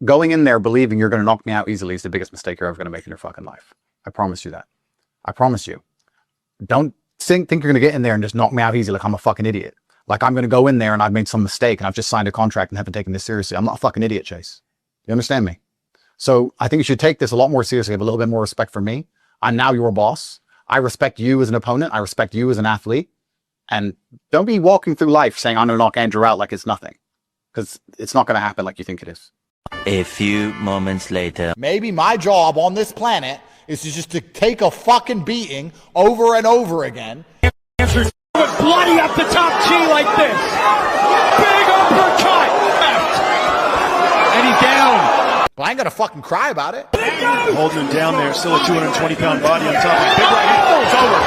going in there believing you're going to knock me out easily is the biggest mistake you're ever going to make in your fucking life. I promise you that. I promise you. Don't think you're going to get in there and just knock me out easy like I'm a fucking idiot. Like I'm going to go in there and I've made some mistake and I've just signed a contract and haven't taken this seriously. I'm not a fucking idiot, Chase. You understand me? So I think you should take this a lot more seriously. Have a little bit more respect for me. I'm now your boss. I respect you as an opponent. I respect you as an athlete. And don't be walking through life saying I'm going to knock Andrew out like it's nothing. Because it's not going to happen like you think it is. A few moments later. Maybe my job on this planet is just to take a fucking beating over and over again. Andrew would bloody up the top G like this. Big uppercut. Left. And he's down. But I ain't gonna fucking cry about it. Holding him down there, still a 220-pound body on top of him. Big right hand. It's over.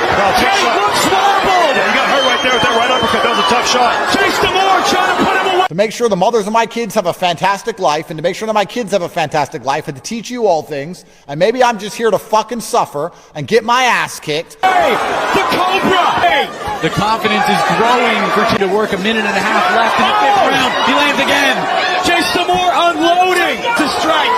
Chase looks wobbled. Yeah, he got hurt right there with that right uppercut. That was a tough shot. Chase DeMoor trying to put him away. To make sure the mothers of my kids have a fantastic life, and to make sure that my kids have a fantastic life, and to teach you all things, and maybe I'm just here to fucking suffer and get my ass kicked. Hey, the Cobra. Hey. The confidence is growing for to work. A minute and a half left in the fifth round. He lands again. Chase DeMoor unloading to strike.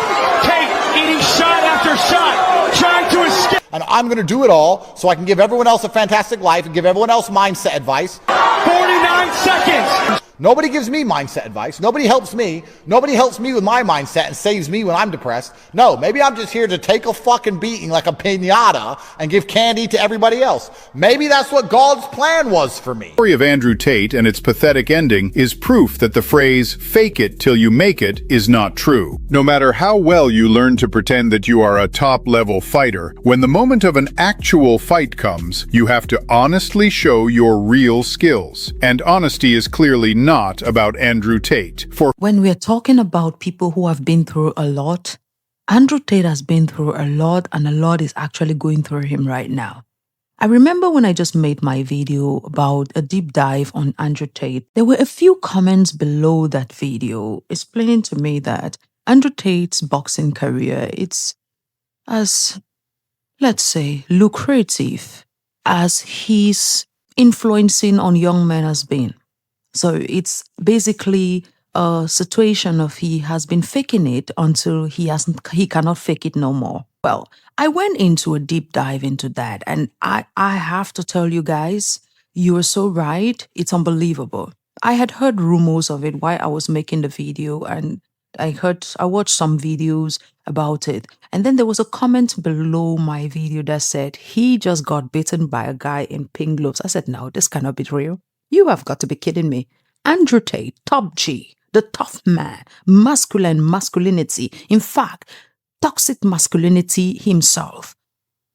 Tate eating shot after shot, trying to escape. And I'm going to do it all so I can give everyone else a fantastic life and give everyone else mindset advice. 49 seconds. Nobody gives me mindset advice. Nobody helps me. Nobody helps me with my mindset and saves me when I'm depressed. No, maybe I'm just here to take a fucking beating like a piñata and give candy to everybody else. Maybe that's what God's plan was for me. The story of Andrew Tate and its pathetic ending is proof that the phrase, "fake it till you make it," is not true. No matter how well you learn to pretend that you are a top-level fighter, when the moment of an actual fight comes, you have to honestly show your real skills. And honesty is clearly not about Andrew Tate. When we're talking about people who have been through a lot, Andrew Tate has been through a lot, and a lot is actually going through him right now. I remember when I just made my video about a deep dive on Andrew Tate, there were a few comments below that video explaining to me that Andrew Tate's boxing career, it's as, let's say, lucrative as his influencing on young men has been. So it's basically a situation of he has been faking it until he cannot fake it no more. Well, I went into a deep dive into that, and I have to tell you guys, you are so right. It's unbelievable. I had heard rumors of it while I was making the video, and I watched some videos about it. And then there was a comment below my video that said he just got bitten by a guy in pink gloves. I said, no, this cannot be real. You have got to be kidding me. Andrew Tate, top G, the tough man, masculinity, in fact, toxic masculinity himself,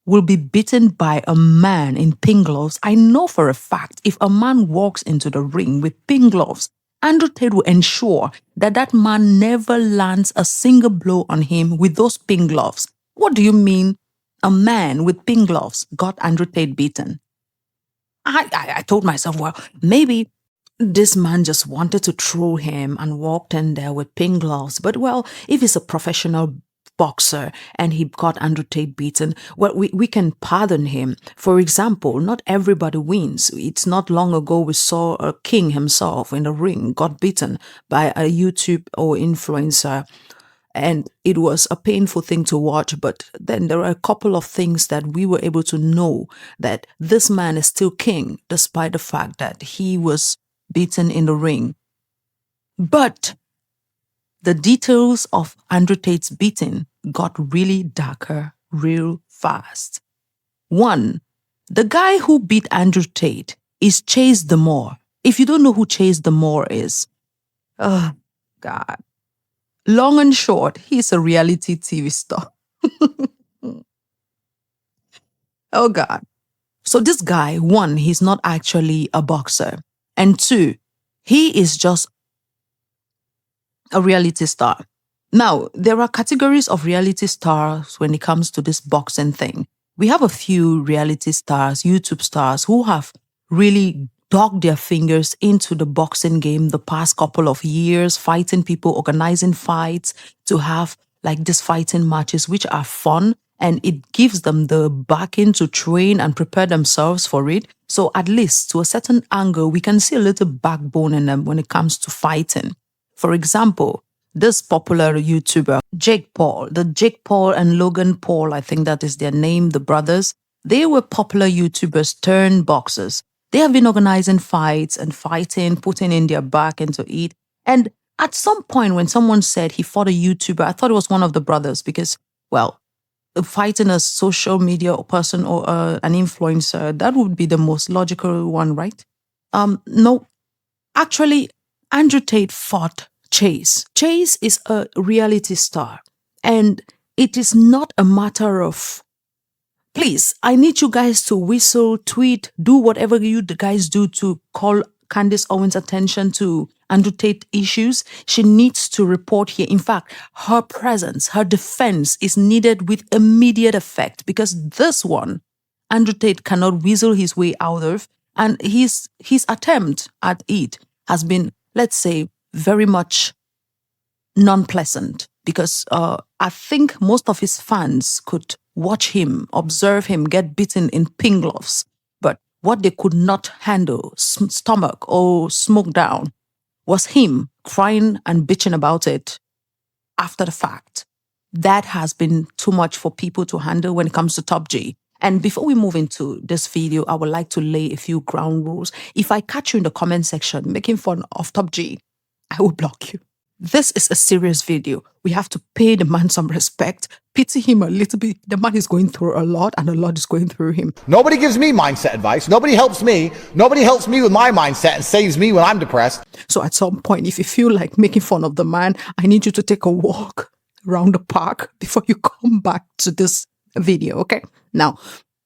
will be beaten by a man in pink gloves. I know for a fact if a man walks into the ring with pink gloves, Andrew Tate will ensure that that man never lands a single blow on him with those pink gloves. What do you mean a man with pink gloves got Andrew Tate beaten? I told myself, well, maybe this man just wanted to throw him and walked in there with pink gloves. But well, if he's a professional boxer and he got Andrew Tate beaten, well, we can pardon him. For example, not everybody wins. It's not long ago we saw a king himself in the ring got beaten by a YouTube or influencer. And it was a painful thing to watch, but then there are a couple of things that we were able to know that this man is still king, despite the fact that he was beaten in the ring. But the details of Andrew Tate's beating got really darker real fast. One, the guy who beat Andrew Tate is Chase DeMoor. If you don't know who Chase DeMoor is, oh, God. Long and short, he's a reality TV star. Oh, God. So this guy, one, he's not actually a boxer. And two, he is just a reality star. Now, there are categories of reality stars when it comes to this boxing thing. We have a few reality stars, YouTube stars, who have really dug their fingers into the boxing game the past couple of years, fighting people, organizing fights to have like these fighting matches, which are fun, and it gives them the backing to train and prepare themselves for it. So at least to a certain angle, we can see a little backbone in them when it comes to fighting. For example, this popular YouTuber, Jake Paul, the Jake Paul and Logan Paul, I think that is their name, the brothers, they were popular YouTubers turned boxers. They have been organizing fights and fighting, putting in their back into it. And at some point when someone said he fought a YouTuber, I thought it was one of the brothers because, well, fighting a social media person or an influencer, that would be the most logical one, right? No, actually, Andrew Tate fought Chase. Chase is a reality star, and it is not a matter of, please, I need you guys to whistle, tweet, do whatever you guys do to call Candace Owens' attention to Andrew Tate issues. She needs to report here. In fact, her presence, her defense is needed with immediate effect because this one, Andrew Tate cannot weasel his way out of, and his attempt at it has been, let's say, very much non-pleasant because I think most of his fans could watch him, observe him get beaten in pink gloves. But what they could not handle, stomach or smoke down, was him crying and bitching about it after the fact. That has been too much for people to handle when it comes to Top G. And before we move into this video, I would like to lay a few ground rules. If I catch you in the comment section making fun of Top G, I will block you. This is a serious video. We have to pay the man some respect, pity him a little bit. The man is going through a lot and a lot is going through him. Nobody gives me mindset advice. Nobody helps me. Nobody helps me with my mindset and saves me when I'm depressed. So at some point, if you feel like making fun of the man, I need you to take a walk around the park before you come back to this video, okay? Now,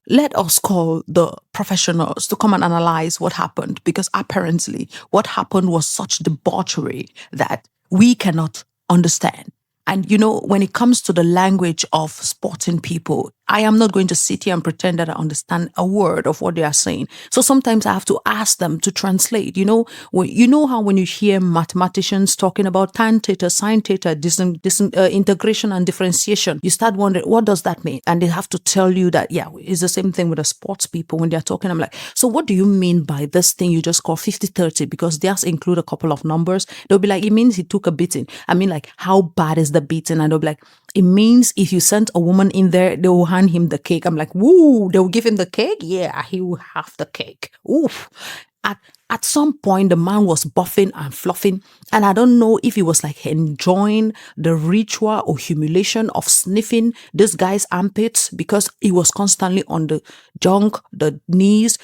let us call the professionals to come and analyze what happened because apparently what happened was such debauchery that we cannot understand. And you know, when it comes to the language of sporting people, I am not going to sit here and pretend that I understand a word of what they are saying. So sometimes I have to ask them to translate. You know how when you hear mathematicians talking about tan theta, sine theta, integration and differentiation, you start wondering, what does that mean? And they have to tell you that, yeah, it's the same thing with the sports people when they're talking. I'm like, so what do you mean by this thing you just call 50-30? Because theirs include a couple of numbers. They'll be like, it means he took a beating. I mean, like, how bad is the beating? And they'll be like, it means if you sent a woman in there, they will hand him the cake. I'm like, woo, they will give him the cake? Yeah, he will have the cake. Oof. At some point, the man was buffing and fluffing, and I don't know if he was like enjoying the ritual or humiliation of sniffing this guy's armpits because he was constantly on the junk, the knees.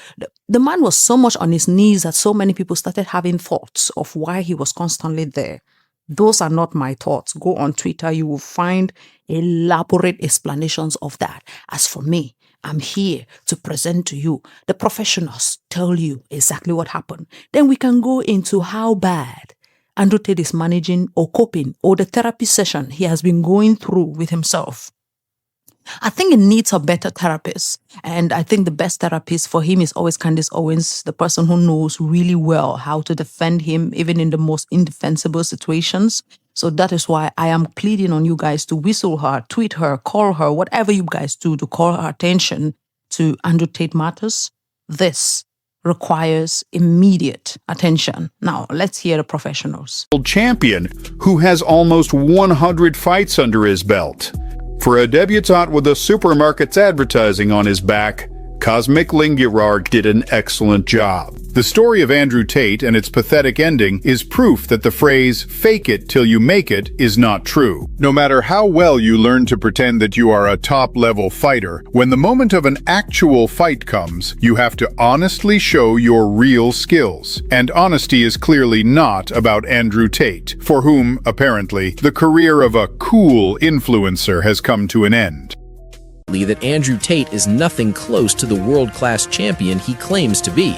The man was so much on his knees that so many people started having thoughts of why he was constantly there. Those are not my thoughts. Go on Twitter, you will find elaborate explanations of that. As for me, I'm here to present to you. The professionals tell you exactly what happened. Then we can go into how bad Andrew Tate is managing or coping or the therapy session he has been going through with himself. I think it needs a better therapist. And I think the best therapist for him is always Candace Owens, the person who knows really well how to defend him, even in the most indefensible situations. So that is why I am pleading on you guys to whistle her, tweet her, call her, whatever you guys do to call her attention to Andrew Tate matters. This requires immediate attention. Now, let's hear the professionals. Champion who has almost 100 fights under his belt. For a debutante with a supermarket's advertising on his back, Cosmic Lingurard did an excellent job. The story of Andrew Tate and its pathetic ending is proof that the phrase, "fake it till you make it," is not true. No matter how well you learn to pretend that you are a top-level fighter, when the moment of an actual fight comes, you have to honestly show your real skills. And honesty is clearly not about Andrew Tate, for whom, apparently, the career of a cool influencer has come to an end. That Andrew Tate is nothing close to the world-class champion he claims to be.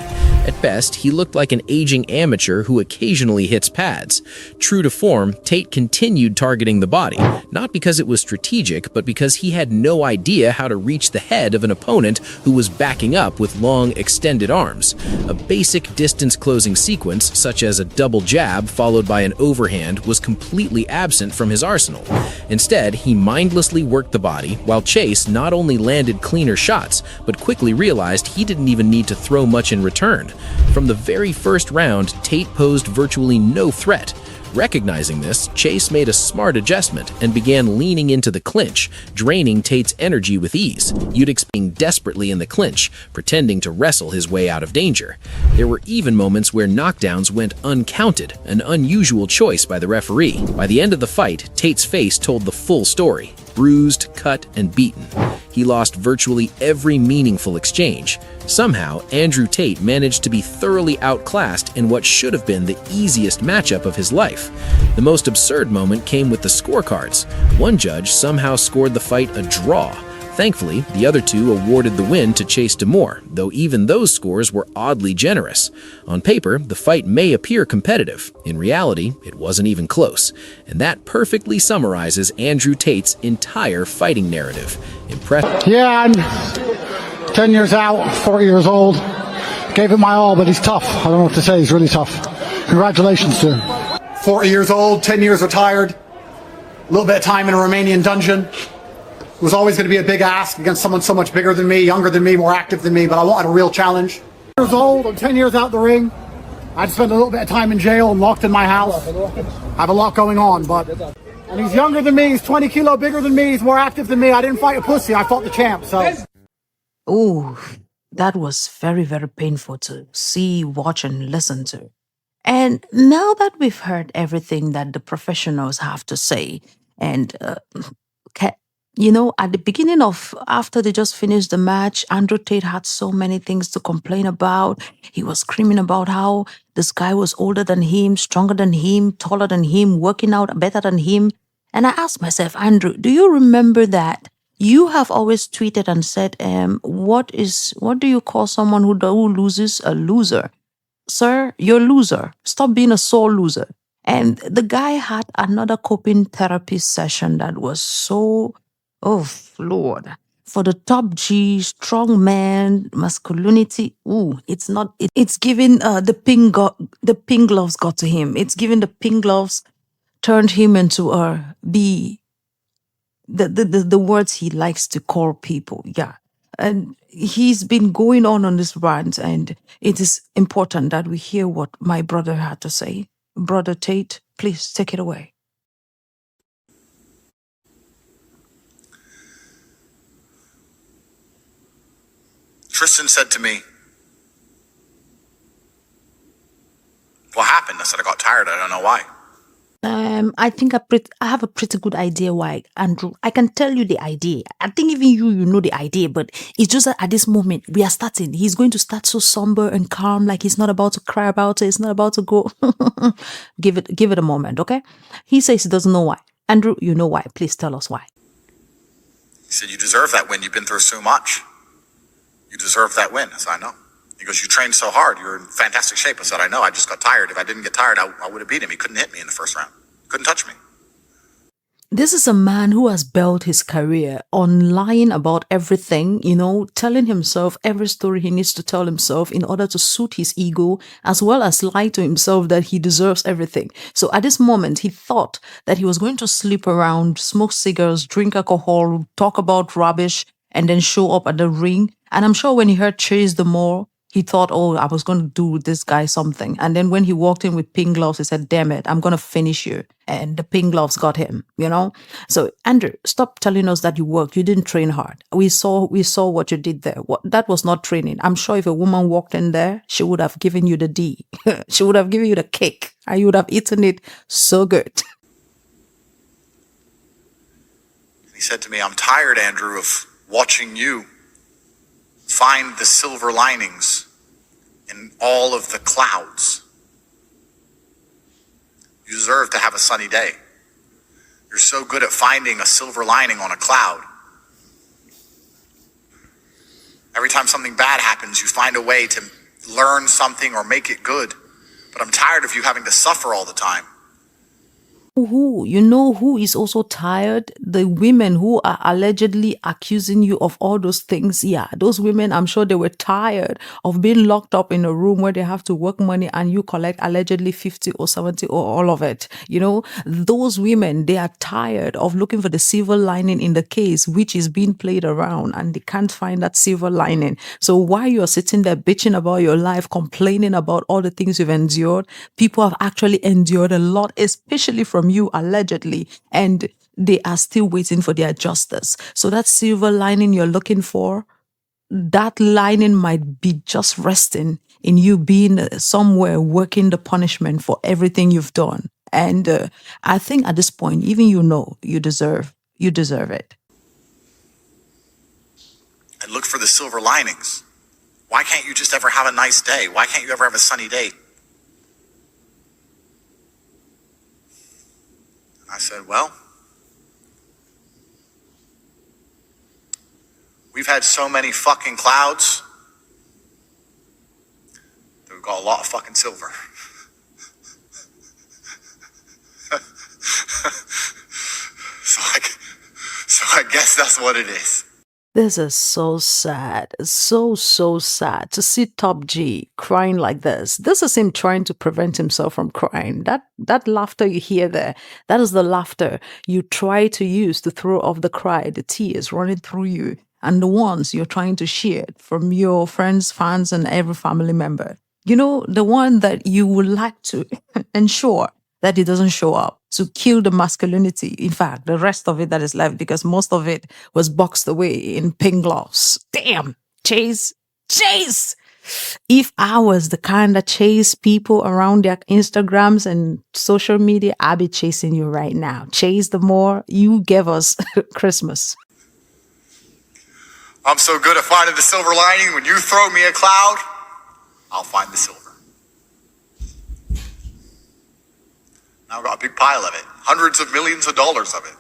At best, he looked like an aging amateur who occasionally hits pads. True to form, Tate continued targeting the body, not because it was strategic, but because he had no idea how to reach the head of an opponent who was backing up with long, extended arms. A basic distance-closing sequence, such as a double jab followed by an overhand, was completely absent from his arsenal. Instead, he mindlessly worked the body, while Chase not only landed cleaner shots, but quickly realized he didn't even need to throw much in return. From the very first round, Tate posed virtually no threat. Recognizing this, Chase made a smart adjustment and began leaning into the clinch, draining Tate's energy with ease. You'd expect him desperately in the clinch, pretending to wrestle his way out of danger. There were even moments where knockdowns went uncounted, an unusual choice by the referee. By the end of the fight, Tate's face told the full story: bruised, cut, and beaten. He lost virtually every meaningful exchange. Somehow, Andrew Tate managed to be thoroughly outclassed in what should have been the easiest matchup of his life. The most absurd moment came with the scorecards. One judge somehow scored the fight a draw. Thankfully, the other two awarded the win to Chase DeMoor, though even those scores were oddly generous. On paper, the fight may appear competitive. In reality, it wasn't even close. And that perfectly summarizes Andrew Tate's entire fighting narrative. Impressive. Yeah, I'm 10 years out, 40 years old. Gave it my all, but he's tough. I don't know what to say. He's really tough. Congratulations to him. 40 years old, 10 years retired, a little bit of time in a Romanian dungeon. It was always going to be a big ask against someone so much bigger than me, younger than me, more active than me, but I wanted a real challenge. Years old, I'm 10 years out the ring. I'd spent a little bit of time in jail and locked in my house. I have a lot going on, but... And he's younger than me, he's 20 kilo bigger than me, he's more active than me. I didn't fight a pussy, I fought the champ, so... Ooh, that was very, very painful to see, watch, and listen to. And now that we've heard everything that the professionals have to say, and at the beginning after they just finished the match, Andrew Tate had so many things to complain about. He was screaming about how this guy was older than him, stronger than him, taller than him, working out better than him. And I asked myself, Andrew, do you remember that? You have always tweeted and said, what do you call someone who loses? A loser. Sir, you're a loser. Stop being a sore loser. And the guy had another coping therapy session that was so... Oh, Lord. For the top G, strong man, masculinity. Ooh, it's not, it's giving the pink gloves got to him. It's giving the pink gloves turned him into the words he likes to call people. Yeah. And he's been going on this rant, and it is important that we hear what my brother had to say. Brother Tate, please take it away. Tristan said to me, "What happened?" I said, "I got tired. I don't know why." I think I have a pretty good idea why, Andrew. I can tell you the idea. I think even you know the idea, but it's just that at this moment, we are starting. He's going to start so somber and calm, like he's not about to cry about it. He's not about to go. Give it a moment, okay? He says he doesn't know why. Andrew, you know why. Please tell us why. He said, "You deserve that win. You've been through so much. You deserve that win." I said, "I know." He goes, "You trained so hard. You're in fantastic shape." I said, "I know. I just got tired. If I didn't get tired, I would have beat him. He couldn't hit me in the first round. Couldn't touch me." This is a man who has built his career on lying about everything, telling himself every story he needs to tell himself in order to suit his ego, as well as lie to himself that he deserves everything. So at this moment, he thought that he was going to sleep around, smoke cigarettes, drink alcohol, talk about rubbish, and then show up at the ring. And I'm sure when he heard Chase DeMoor, he thought, oh, I was going to do this guy something. And then when he walked in with pink gloves, he said, damn it, I'm going to finish you. And the pink gloves got him, So, Andrew, stop telling us that you worked. You didn't train hard. We saw what you did there. That was not training. I'm sure if a woman walked in there, she would have given you the D. She would have given you the cake. And you would have eaten it so good. He said to me, "I'm tired, Andrew, of watching you find the silver linings in all of the clouds. You deserve to have a sunny day. You're so good at finding a silver lining on a cloud. Every time something bad happens, you find a way to learn something or make it good. But I'm tired of you having to suffer all the time. who is also tired? The women who are allegedly accusing you of all those things. Yeah, those women, I'm sure they were tired of being locked up in a room where they have to work money and you collect allegedly 50 or 70 or all of it. Those women, they are tired of looking for the silver lining in the case, which is being played around, and they can't find that silver lining. So while you're sitting there bitching about your life, complaining about all the things you've endured, people have actually endured a lot, especially from you allegedly, and they are still waiting for their justice. So that silver lining you're looking for, that lining might be just resting in you being somewhere working the punishment for everything you've done. And I think at this point, even you deserve it. And look for the silver linings. Why can't you just ever have a nice day? Why can't you ever have a sunny day? I said, well, we've had so many fucking clouds that we've got a lot of fucking silver. So I guess that's what it is. This is so sad, so sad to see Top G crying like this. This is him trying to prevent himself from crying. That laughter you hear there, that is the laughter you try to use to throw off the cry, the tears running through you, and the ones you're trying to share from your friends, fans, and every family member. The one that you would like to ensure that it doesn't show up, to kill the masculinity. In fact, the rest of it that is left, because most of it was boxed away in pink gloves. Damn, Chase. If I was the kind that chase people around their Instagrams and social media, I'd be chasing you right now. Chase DeMoor, you gave us Christmas. I'm so good at finding the silver lining. When you throw me a cloud, I'll find the silver. Now I've got a big pile of it. Hundreds of millions of dollars of it.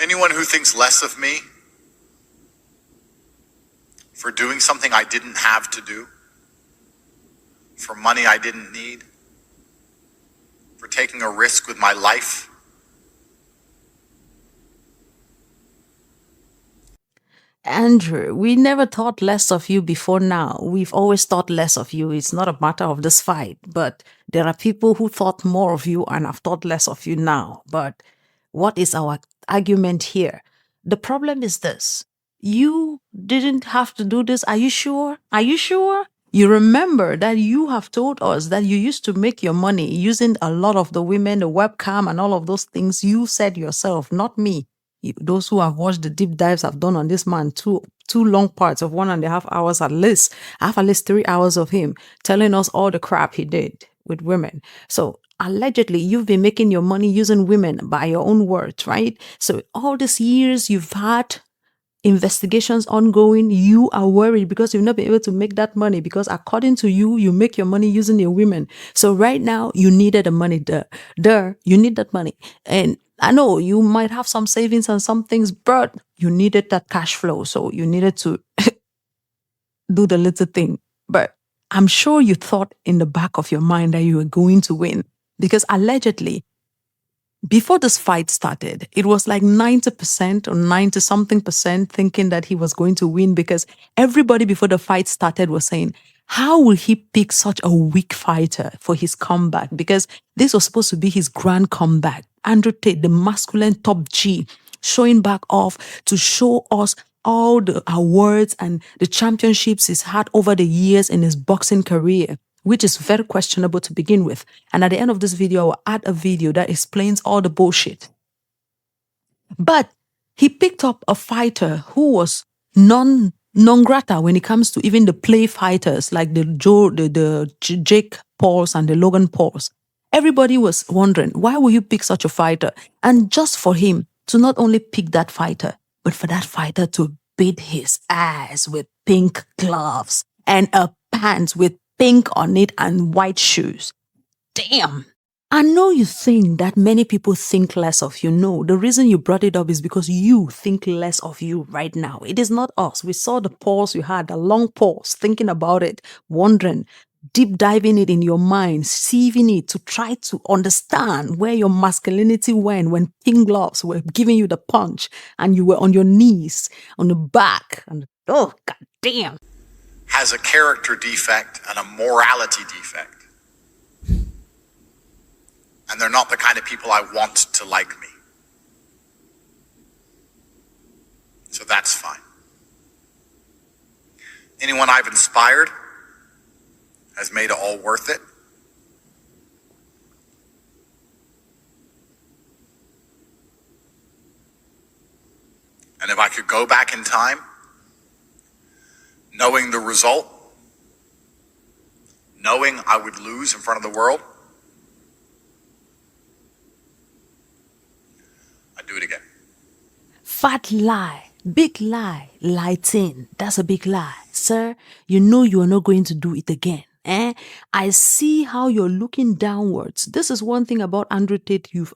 Anyone who thinks less of me for doing something I didn't have to do, for money I didn't need, for taking a risk with my life. Andrew, we never thought less of you before now. We've always thought less of you. It's not a matter of this fight, but there are people who thought more of you and have thought less of you now. But what is our argument here? The problem is this. You didn't have to do this. Are you sure? Are you sure? You remember that you have told us that you used to make your money using a lot of the women, the webcam and all of those things. You said yourself, not me. Those who have watched the deep dives I've done on this man, two long parts of 1.5 hours at least. I have at least 3 hours of him telling us all the crap he did with women. So allegedly, you've been making your money using women by your own words, right? So all these years you've had investigations ongoing, you are worried because you've not been able to make that money, because according to you, you make your money using your women. So right now, you needed the money. You need that money. And I know you might have some savings and some things, but you needed that cash flow. So you needed to do the little thing. But I'm sure you thought in the back of your mind that you were going to win, because allegedly, before this fight started, it was like 90% or 90 something percent thinking that he was going to win, because everybody before the fight started was saying, how will he pick such a weak fighter for his comeback? Because this was supposed to be his grand comeback. Andrew Tate, the masculine top G, showing back off to show us all the awards and the championships he's had over the years in his boxing career, which is very questionable to begin with. And at the end of this video, I will add a video that explains all the bullshit. But he picked up a fighter who was non grata when it comes to even the play fighters like the Jake Pauls and the Logan Pauls. Everybody was wondering, why would you pick such a fighter? And just for him to not only pick that fighter, but for that fighter to beat his ass with pink gloves and a pants with pink on it and white shoes. Damn. I know you think that many people think less of you. No, the reason you brought it up is because you think less of you right now. It is not us. We saw the pause you had, a long pause, thinking about it, wondering, deep diving it in your mind, sieving it to try to understand where your masculinity went when pink gloves were giving you the punch and you were on your knees, on the back. And oh, god damn. Has a character defect and a morality defect. And they're not the kind of people I want to like me. So that's fine. Anyone I've inspired has made it all worth it. And if I could go back in time, knowing the result, knowing I would lose in front of the world, I'd do it again. Fat lie, big lie, lighting. That's a big lie. Sir, you know you are not going to do it again. I see how you're looking downwards. This is one thing about Andrew Tate you've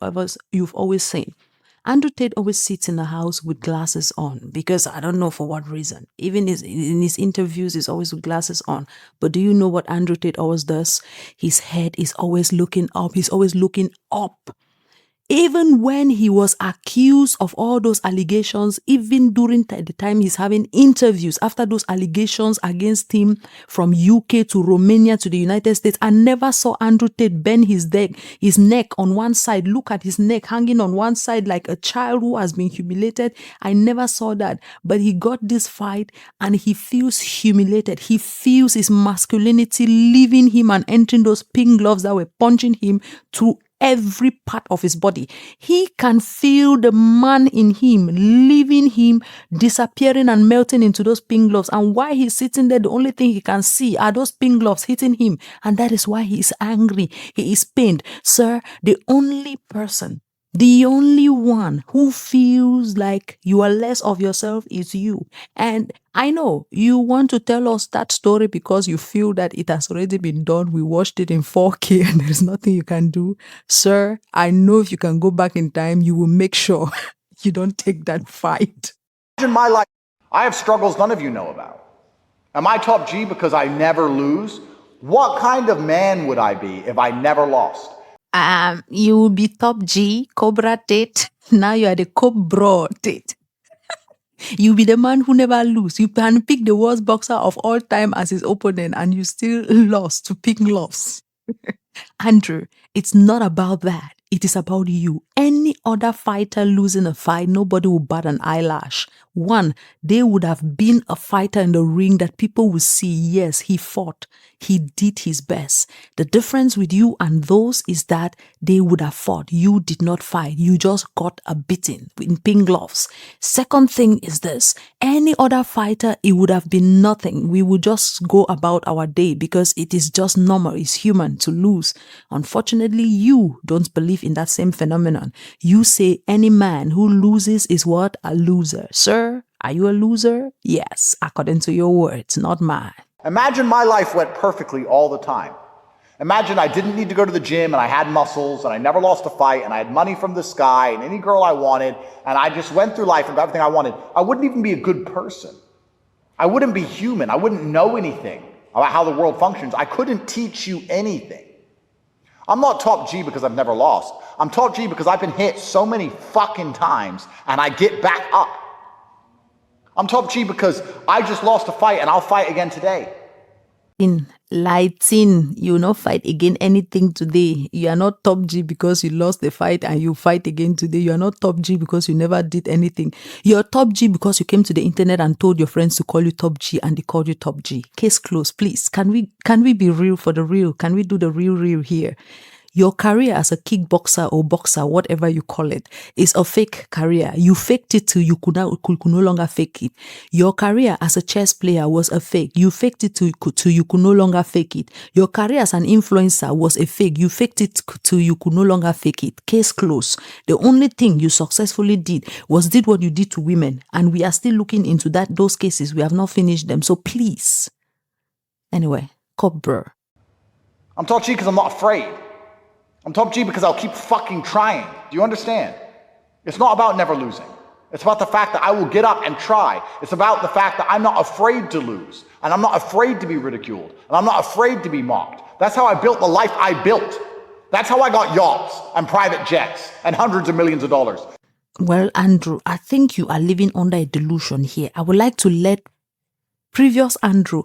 always seen. Andrew Tate always sits in the house with glasses on because I don't know for what reason. Even in his interviews, he's always with glasses on. But do you know what Andrew Tate always does? His head is always looking up. He's always looking up. Even when he was accused of all those allegations, even during the time he's having interviews after those allegations against him from UK to Romania to the United States, I never saw Andrew Tate bend his neck on one side, look at his neck hanging on one side like a child who has been humiliated. I never saw that. But he got this fight and he feels humiliated. He feels his masculinity leaving him and entering those pink gloves that were punching him through every part of his body. He can feel the man in him leaving him, disappearing and melting into those pink gloves. And while he's sitting there, the only thing he can see are those pink gloves hitting him. And that is why he is angry. He is pained. Sir, the only one who feels like you are less of yourself is you. And I know you want to tell us that story because you feel that it has already been done. We watched it in 4K and there's nothing you can do. Sir, I know if you can go back in time, you will make sure you don't take that fight. In my life, I have struggles none of you know about. Am I top G because I never lose? What kind of man would I be if I never lost? You will be top G, Cobra Tate. Now you are the Cobra Tate. You'll be the man who never lose. You can pick the worst boxer of all time as his opponent and you still lost to pink gloves. Andrew, it's not about that. It is about you. Any other fighter losing a fight, nobody will bat an eyelash. One, they would have been a fighter in the ring that people would see, yes, he fought. He did his best. The difference with you and those is that they would have fought. You did not fight. You just got a beating in pink gloves. Second thing is this. Any other fighter, it would have been nothing. We would just go about our day because it is just normal. It's human to lose. Unfortunately, you don't believe in that same phenomenon. You say any man who loses is what? A loser. Sir, are you a loser? Yes, according to your words, not mine. Imagine my life went perfectly all the time. Imagine I didn't need to go to the gym and I had muscles and I never lost a fight and I had money from the sky and any girl I wanted and I just went through life and got everything I wanted. I wouldn't even be a good person. I wouldn't be human. I wouldn't know anything about how the world functions. I couldn't teach you anything. I'm not top G because I've never lost. I'm top G because I've been hit so many fucking times and I get back up. I'm top G because I just lost a fight and I'll fight again today. In lighting, you will not fight again anything today. You are not top G because you lost the fight and you fight again today. You are not top G because you never did anything. You are top G because you came to the internet and told your friends to call you top G and they called you top G. Case closed, please. Can we be real for the real? Can we do the real here? Your career as a kickboxer or boxer, whatever you call it, is a fake career. You faked it till you could no longer fake it. Your career as a chess player was a fake. You faked it till you could no longer fake it. Your career as an influencer was a fake. You faked it till you could no longer fake it. Case closed. The only thing you successfully did what you did to women. And we are still looking into those cases. We have not finished them. So please. Anyway, Cobra. I'm top G because I'm not afraid. I'm top G because I'll keep fucking trying. Do you understand? It's not about never losing. It's about the fact that I will get up and try. It's about the fact that I'm not afraid to lose. And I'm not afraid to be ridiculed. And I'm not afraid to be mocked. That's how I built the life I built. That's how I got yachts and private jets and hundreds of millions of dollars. Well, Andrew, I think you are living under a delusion here. I would like to let previous Andrew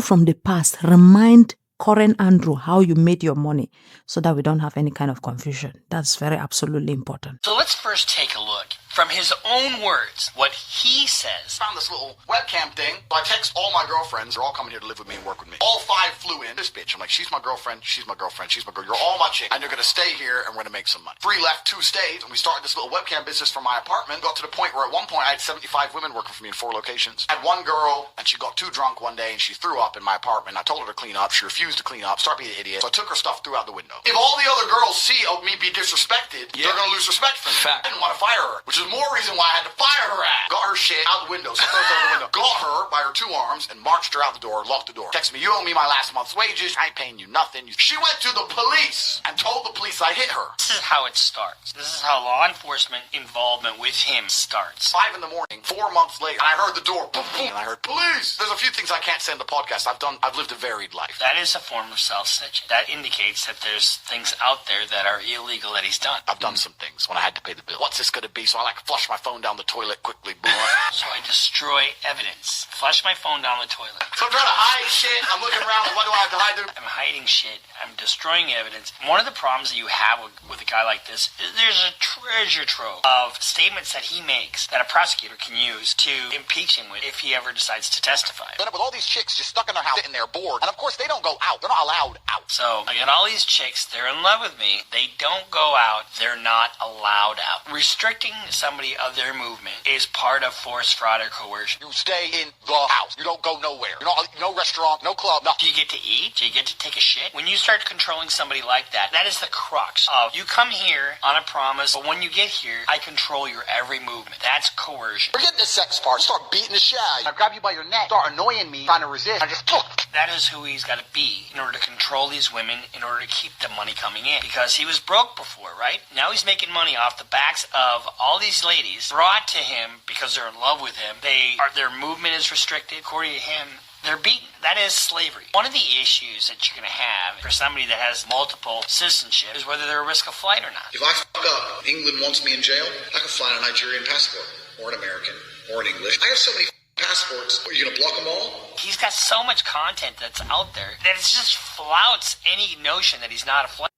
from the past, remind current Andrew how you made your money so that we don't have any kind of confusion. That's very absolutely important. So let's first take a look from his own words, what he says. Found this little webcam thing. So I text all my girlfriends. They're all coming here to live with me and work with me. All 5 flew in. This bitch. I'm like, she's my girlfriend. She's my girlfriend. She's my girl. You're all my chick. And you're going to stay here and we're going to make some money. 3 left, 2 stayed. And we started this little webcam business from my apartment. Got to the point where at one point I had 75 women working for me in 4 locations. I had one girl and she got too drunk one day and she threw up in my apartment. I told her to clean up. She refused to clean up. Started being an idiot. So I took her stuff, threw out the window. If all the other girls see me be disrespected, they're going to lose respect for me. Fact. I didn't want to fire her, which is more reason why I had to fire her ass. Got her shit out the window, so throws out the window. Got her by her 2 arms and marched her out the door, locked the door. Texted me, you owe me my last month's wages. I ain't paying you nothing. She went to the police and told the police I hit her. This is how it starts. This is how law enforcement involvement with him starts. 5 in the morning, 4 months later, and I heard the door, boom, boom, and I heard police. There's a few things I can't say in the podcast. I've lived a varied life. That is a form of self-stitching. That indicates that there's things out there that are illegal that he's done. I've done some things when I had to pay the bill. What's this going to be? So I flush my phone down the toilet quickly. Boom. So I destroy evidence. Flush my phone down the toilet. So I'm trying to hide shit. I'm looking around. What do I have to hide? I'm hiding shit. I'm destroying evidence. One of the problems that you have with a guy like this is there's a treasure trove of statements that he makes that a prosecutor can use to impeach him with if he ever decides to testify. End up with all these chicks just stuck in their house, sitting there bored. And of course, they don't go out. They're not allowed out. So I got all these chicks. They're in love with me. They don't go out. They're not allowed out. Restricting somebody of their movement is part of force, fraud, or coercion. You stay in the house. You don't go nowhere. You're not, no restaurant, no club, nothing. Do you get to eat? Do you get to take a shit? When you start controlling somebody like that, that is the crux of you come here on a promise, but when you get here, I control your every movement. That's coercion. Forget the sex part. Start beating the shit out of you. I grab you by your neck, start annoying me, trying to resist. I just That is who he's got to be in order to control these women, in order to keep the money coming in. Because he was broke before, right? Now he's making money off the backs of all these ladies brought to him because they're in love with him. Their movement is restricted. According to him, they're beaten. That is slavery. One of the issues that you're going to have for somebody that has multiple citizenship is whether they're a risk of flight or not. If I fuck up, England wants me in jail, I can fly on a Nigerian passport, or an American, or an English. I have so many passports. Are you going to block them all? He's got so much content that's out there that it just flouts any notion that he's not a flight.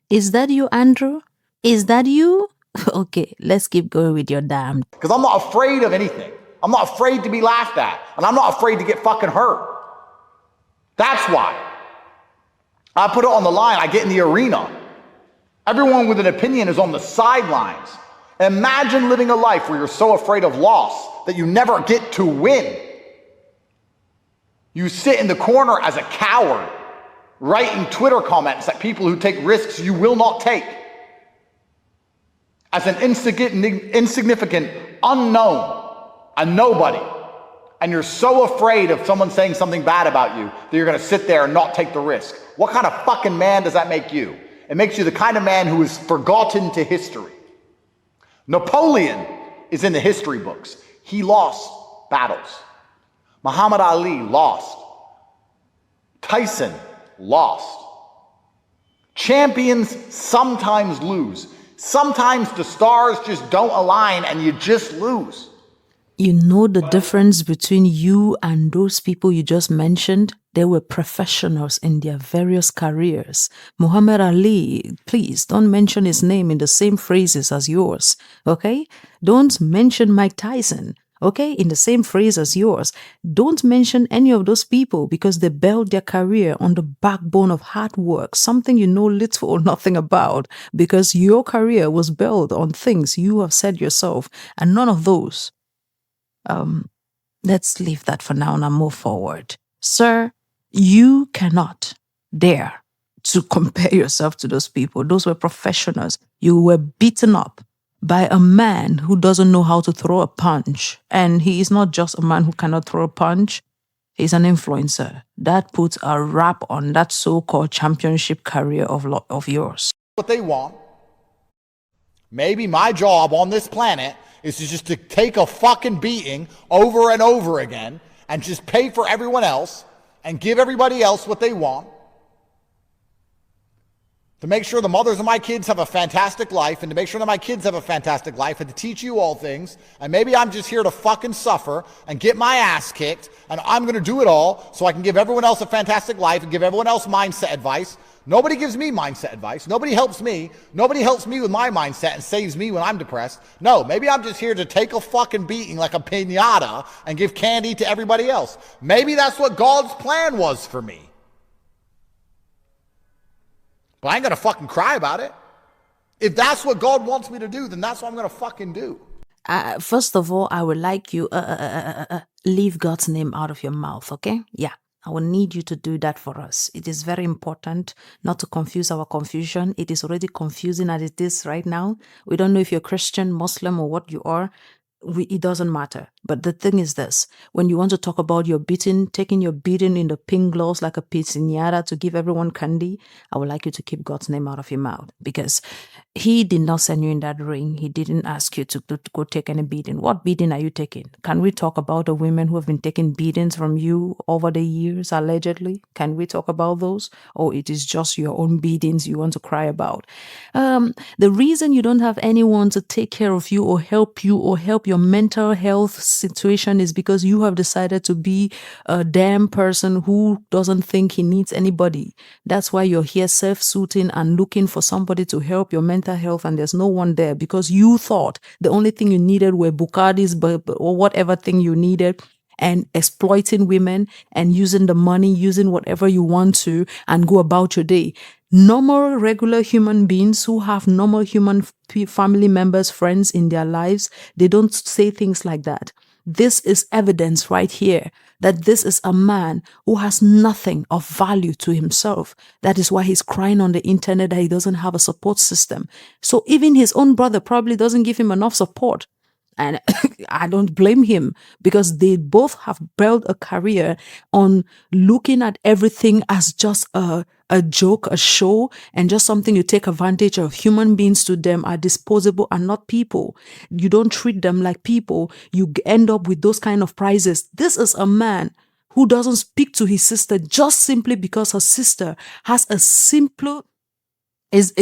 Is that you, Andrew? Is that you? Okay, let's keep going with your damn. Because I'm not afraid of anything. I'm not afraid to be laughed at. And I'm not afraid to get fucking hurt. That's why. I put it on the line. I get in the arena. Everyone with an opinion is on the sidelines. Imagine living a life where you're so afraid of loss that you never get to win. You sit in the corner as a coward, writing Twitter comments at people who take risks you will not take. As an insignificant unknown, a nobody, and you're so afraid of someone saying something bad about you that you're going to sit there and not take the risk. What kind of fucking man does that make you? It makes you the kind of man who is forgotten to history. Napoleon is in the history books. He lost battles. Muhammad Ali lost. Tyson lost. Champions sometimes lose. Sometimes the stars just don't align and you just lose. You know the difference between you and those people you just mentioned? They were professionals in their various careers. Muhammad Ali, please don't mention his name in the same phrases as yours, okay? Don't mention Mike Tyson. Okay, in the same phrase as yours. Don't mention any of those people because they built their career on the backbone of hard work, something you know little or nothing about, because your career was built on things you have said yourself, and none of those. Let's leave that for now and move forward. Sir, you cannot dare to compare yourself to those people. Those were professionals. You were beaten up by a man who doesn't know how to throw a punch. And he is not just a man who cannot throw a punch. He's an influencer. That puts a wrap on that so-called championship career of yours. What they want. Maybe my job on this planet is just to take a fucking beating over and over again and just pay for everyone else and give everybody else what they want. To make sure the mothers of my kids have a fantastic life, and to make sure that my kids have a fantastic life, and to teach you all things. And maybe I'm just here to fucking suffer and get my ass kicked, and I'm going to do it all so I can give everyone else a fantastic life and give everyone else mindset advice. Nobody gives me mindset advice. Nobody helps me. Nobody helps me with my mindset and saves me when I'm depressed. No, maybe I'm just here to take a fucking beating like a piñata and give candy to everybody else. Maybe that's what God's plan was for me. But I ain't gonna fucking cry about it. If that's what God wants me to do, then that's what I'm gonna fucking do. First of all, I would like you leave God's name out of your mouth, okay? Yeah, I will need you to do that for us. It is very important not to confuse our confusion. It is already confusing as it is right now. We don't know if you're Christian, Muslim, or what you are. It doesn't matter. But the thing is this, when you want to talk about your beating, taking your beating in the pink gloves like a piñata to give everyone candy, I would like you to keep God's name out of your mouth, because he did not send you in that ring. He didn't ask you to go take any beating. What beating are you taking? Can we talk about the women who have been taking beatings from you over the years, allegedly? Can we talk about those? Or it is just your own beatings you want to cry about? The reason you don't have anyone to take care of you or help your mental health situation is because you have decided to be a damn person who doesn't think he needs anybody. That's why you're here self-soothing and looking for somebody to help your mental health, and there's no one there because you thought the only thing you needed were Bucardis or whatever thing you needed, and exploiting women and using the money, using whatever you want to, and go about your day. Normal, regular human beings who have normal human family members, friends in their lives, they don't say things like that. This is evidence right here that this is a man who has nothing of value to himself. That is why he's crying on the internet that he doesn't have a support system. So even his own brother probably doesn't give him enough support. And I don't blame him, because they both have built a career on looking at everything as just a joke, a show, and just something you take advantage of. Human beings to them are disposable and not people. You don't treat them like people. You end up with those kind of prizes. This is a man who doesn't speak to his sister just simply because her sister has a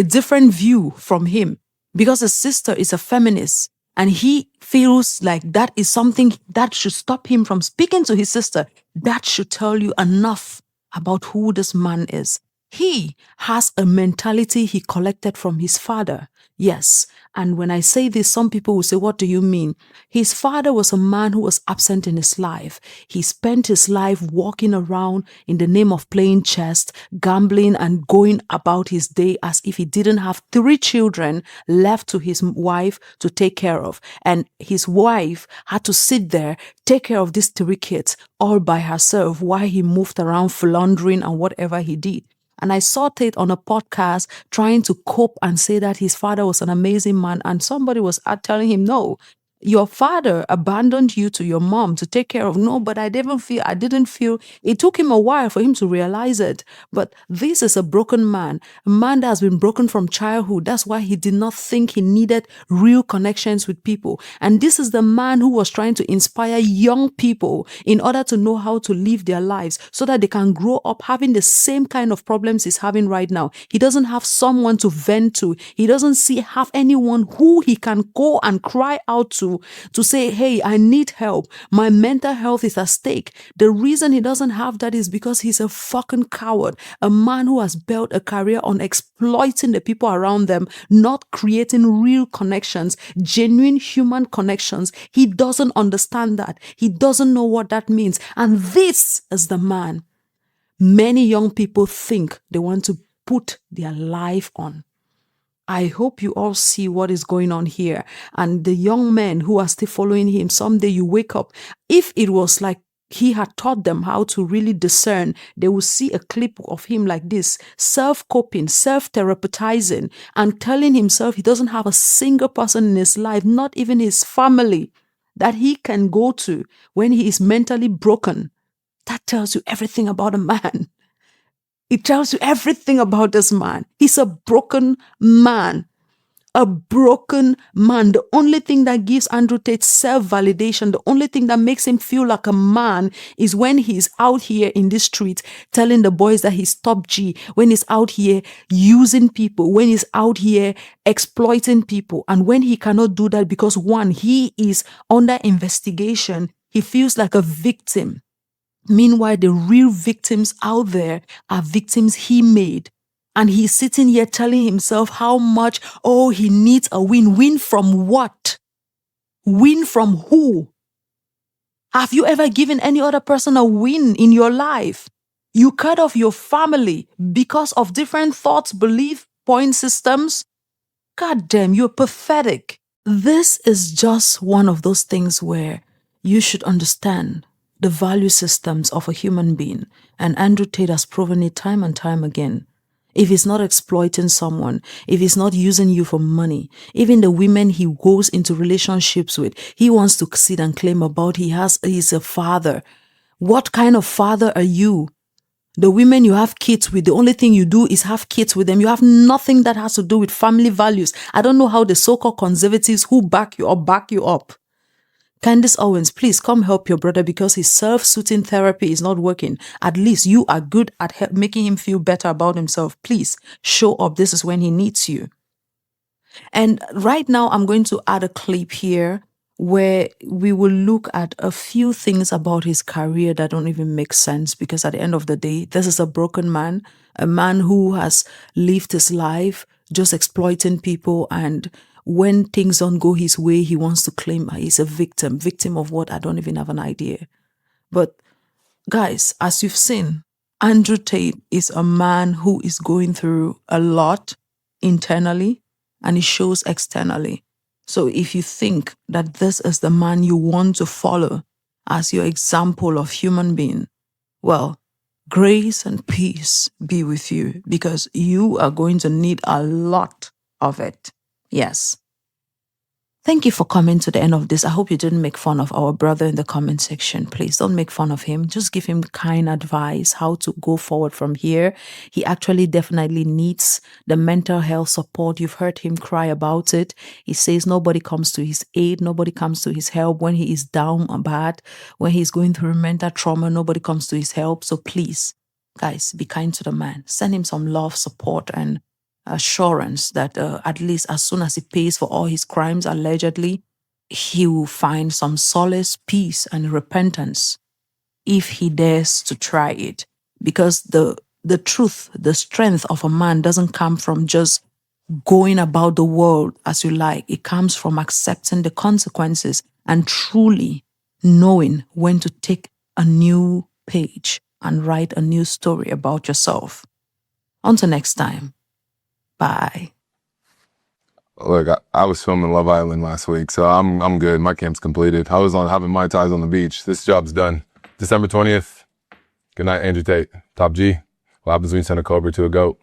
different view from him, because his sister is a feminist. And he feels like that is something that should stop him from speaking to his sister. That should tell you enough about who this man is. He has a mentality he collected from his father. Yes. And when I say this, some people will say, what do you mean? His father was a man who was absent in his life. He spent his life walking around in the name of playing chess, gambling, and going about his day as if he didn't have 3 children left to his wife to take care of. And his wife had to sit there, take care of these 3 kids all by herself while he moved around floundering and whatever he did. And I saw Tate on a podcast trying to cope and say that his father was an amazing man. And somebody was telling him, no, your father abandoned you to your mom to take care of. No, but I didn't feel. It took him a while for him to realize it. But this is a broken man, a man that has been broken from childhood. That's why he did not think he needed real connections with people. And this is the man who was trying to inspire young people in order to know how to live their lives so that they can grow up having the same kind of problems he's having right now. He doesn't have someone to vent to. He doesn't have anyone who he can go and cry out to to say, hey, I need help. My mental health is at stake. The reason he doesn't have that is because he's a fucking coward. A man who has built a career on exploiting the people around them, not creating real connections, genuine human connections. He doesn't understand that. He doesn't know what that means. And this is the man many young people think they want to put their life on. I hope you all see what is going on here. And the young men who are still following him, someday you wake up. If it was like he had taught them how to really discern, they will see a clip of him like this, self-coping, self-therapizing, and telling himself he doesn't have a single person in his life, not even his family, that he can go to when he is mentally broken. That tells you everything about a man. It tells you everything about this man. He's a broken man. A broken man. The only thing that gives Andrew Tate self-validation, the only thing that makes him feel like a man is when he's out here in the street telling the boys that he's top G, when he's out here using people, when he's out here exploiting people. And when he cannot do that because, one, he is under investigation, he feels like a victim. Meanwhile, the real victims out there are victims he made. And he's sitting here telling himself how much, he needs a win. Win from what? Win from who? Have you ever given any other person a win in your life? You cut off your family because of different thoughts, belief, point systems? God damn, you're pathetic. This is just one of those things where you should understand the value systems of a human being. And Andrew Tate has proven it time and time again. If he's not exploiting someone, if he's not using you for money, even the women he goes into relationships with, he wants to sit and claim about he's a father. What kind of father are you? The women you have kids with, the only thing you do is have kids with them. You have nothing that has to do with family values. I don't know how the so-called conservatives who back you up. Candace Owens, please come help your brother because his self-soothing therapy is not working. At least you are good at making him feel better about himself. Please show up. This is when he needs you. And right now, I'm going to add a clip here where we will look at a few things about his career that don't even make sense, because at the end of the day, this is a broken man, a man who has lived his life just exploiting people, and when things don't go his way, he wants to claim he's a victim. Victim of what? I don't even have an idea. But guys, as you've seen, Andrew Tate is a man who is going through a lot internally, and it shows externally. So if you think that this is the man you want to follow as your example of human being, well, grace and peace be with you, because you are going to need a lot of it. Yes. Thank you for coming to the end of this. I hope you didn't make fun of our brother in the comment section. Please don't make fun of him. Just give him kind advice how to go forward from here. He actually definitely needs the mental health support. You've heard him cry about it. He says nobody comes to his aid. Nobody comes to his help. When he is down and bad, when he's going through mental trauma, nobody comes to his help. So please, guys, be kind to the man. Send him some love, support, and assurance that at least as soon as he pays for all his crimes, allegedly, he will find some solace, peace, and repentance if he dares to try it. Because the truth, the strength of a man doesn't come from just going about the world as you like. It comes from accepting the consequences and truly knowing when to take a new page and write a new story about yourself. Until next time. Bye. Look, I was filming Love Island last week, so I'm good. My camp's completed. I was having Mai Tais on the beach. This job's done. December 20th. Good night, Andrew Tate. Top G. What happens when you send a Cobra to a goat?